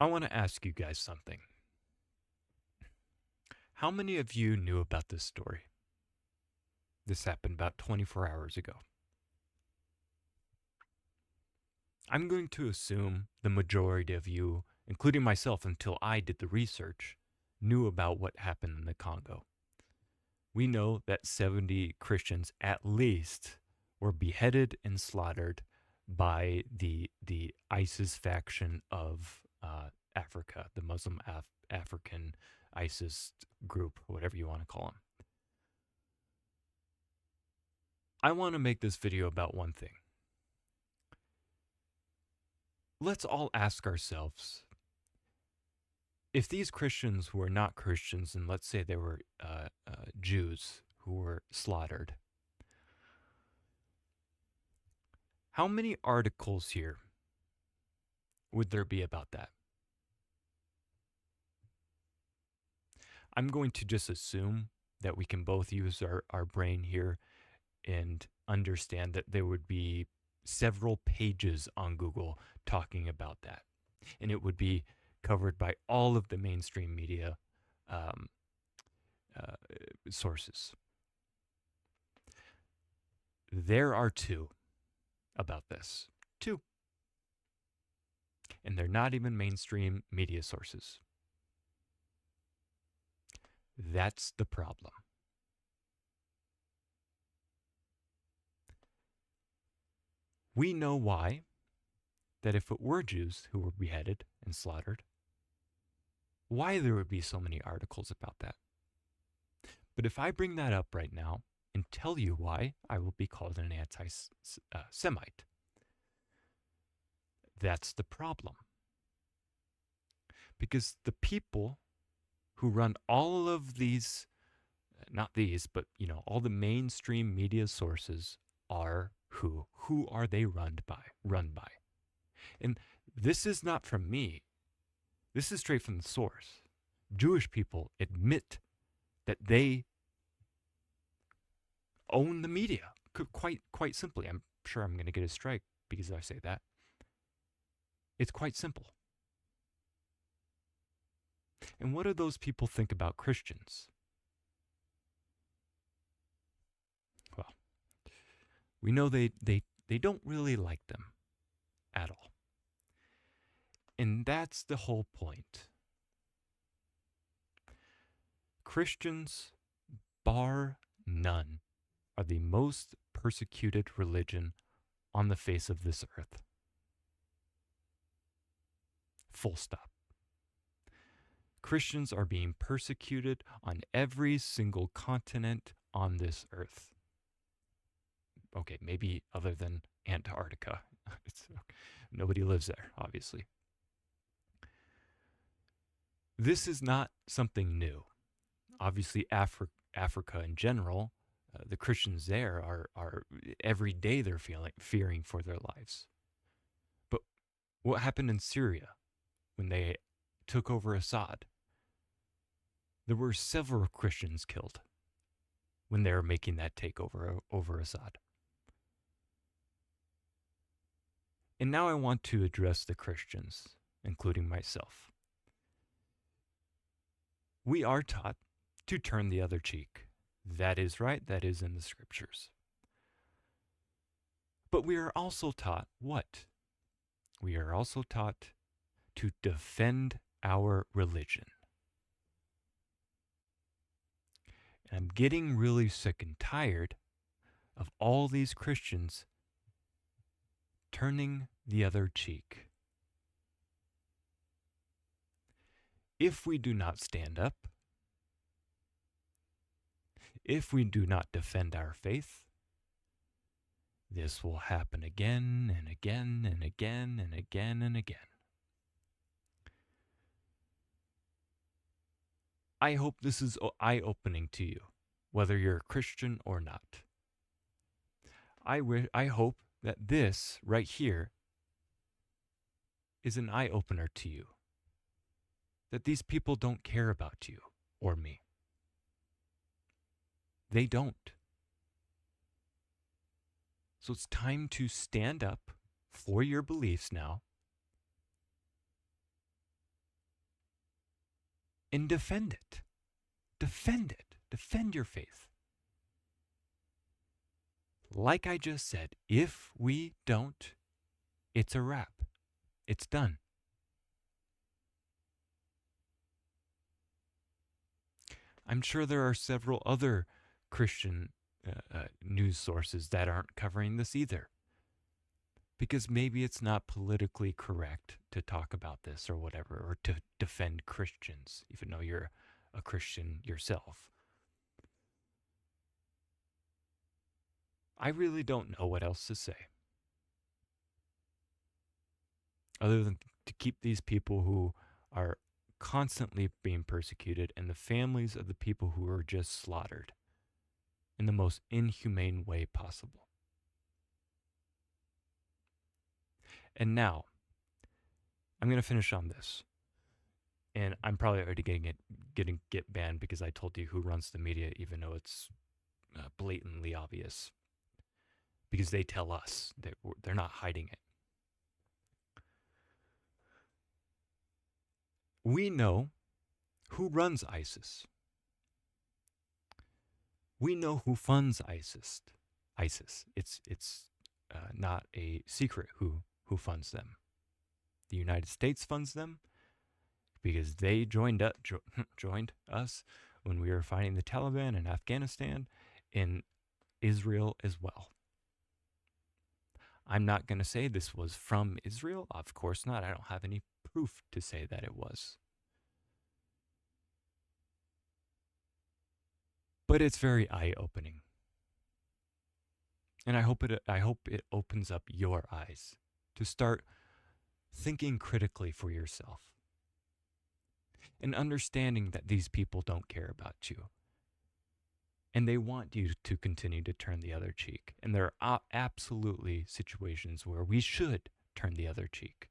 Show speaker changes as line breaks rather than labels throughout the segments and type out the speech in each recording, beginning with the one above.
I want to ask you guys something. How many of you knew about this story? This happened about 24 hours ago. I'm going to assume the majority of you, including myself until I did the research, knew about what happened in the Congo. We know that 70 Christians at least were beheaded and slaughtered by the ISIS faction of Africa, the Muslim African ISIS group, whatever you want to call them. I want to make this video about one thing. Let's all ask ourselves, if these Christians were not Christians, and let's say they were Jews who were slaughtered, how many articles here would there be about that? I'm going to just assume that we can both use our brain here and understand that there would be several pages on Google talking about that. And it would be covered by all of the mainstream media um, uh, sources. There are two about this. Two. And they're not even mainstream media sources. That's the problem. We know why, that if it were Jews who were beheaded and slaughtered, why there would be so many articles about that. But if I bring that up right now and tell you why, I will be called an anti-Semite. That's the problem. Because the people who run all of these, not these, but all the mainstream media sources are who? Who are they run by? And this is not from me. This is straight from the source. Jewish people admit that they own the media. Quite simply. I'm sure I'm going to get a strike because I say that. It's quite simple. And what do those people think about Christians? Well, we know they don't really like them at all. And that's the whole point. Christians, bar none, are the most persecuted religion on the face of this earth. Full stop. Christians are being persecuted on every single continent on this earth. Okay, maybe other than Antarctica. Nobody lives there, obviously. This is not something new. Obviously, Africa in general, the Christians there are every day they're fearing for their lives. But what happened in Syria when they took over Assad? There were several Christians killed when they were making that takeover over Assad. And now I want to address the Christians, including myself. We are taught to turn the other cheek. That is right, that is in the scriptures. But we are also taught what? We are also taught to defend our religion. And I'm getting really sick and tired of all these Christians turning the other cheek. If we do not stand up, if we do not defend our faith, this will happen again and again and again and again and again. I hope this is eye-opening to you, whether you're a Christian or not. I hope that this right here is an eye-opener to you. That these people don't care about you or me. They don't. So it's time to stand up for your beliefs now and defend it. Defend it. Defend your faith. Like I just said, if we don't, it's a wrap. It's done. I'm sure there are several other Christian news sources that aren't covering this either. Because maybe it's not politically correct to talk about this or whatever, or to defend Christians, even though you're a Christian yourself. I really don't know what else to say. Other than to keep these people who are constantly being persecuted and the families of the people who are just slaughtered in the most inhumane way possible. And now, I'm going to finish on this. And I'm probably already get banned because I told you who runs the media, even though it's blatantly obvious. Because they tell us that they're not hiding it. We know who runs ISIS. We know who funds ISIS. It's not a secret who funds them. The United States funds them because they joined us when we were fighting the Taliban in Afghanistan, in Israel as well. I'm not going to say this was from Israel. Of course not. I don't have any proof to say that it was. But it's very eye-opening. And I hope it opens up your eyes to start thinking critically for yourself. And understanding that these people don't care about you. And they want you to continue to turn the other cheek. And there are absolutely situations where we should turn the other cheek.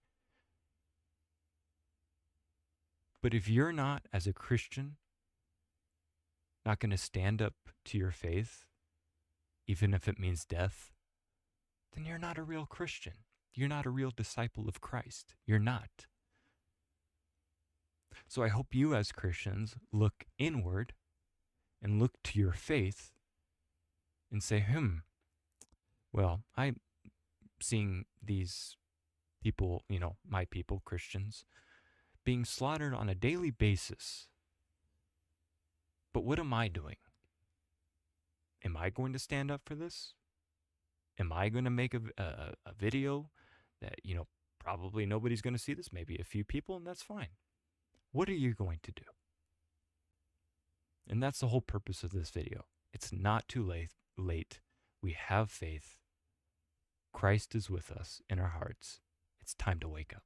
But if you're not, as a Christian, not going to stand up to your faith, even if it means death, then you're not a real Christian. You're not a real disciple of Christ. You're not. So I hope you as Christians look inward and look to your faith and say, well, I'm seeing these people, my people, Christians, being slaughtered on a daily basis. But what am I doing? Am I going to stand up for this? Am I going to make a video that, probably nobody's going to see this, maybe a few people, and that's fine. What are you going to do? And that's the whole purpose of this video. It's not too late. We have faith. Christ is with us in our hearts. It's time to wake up.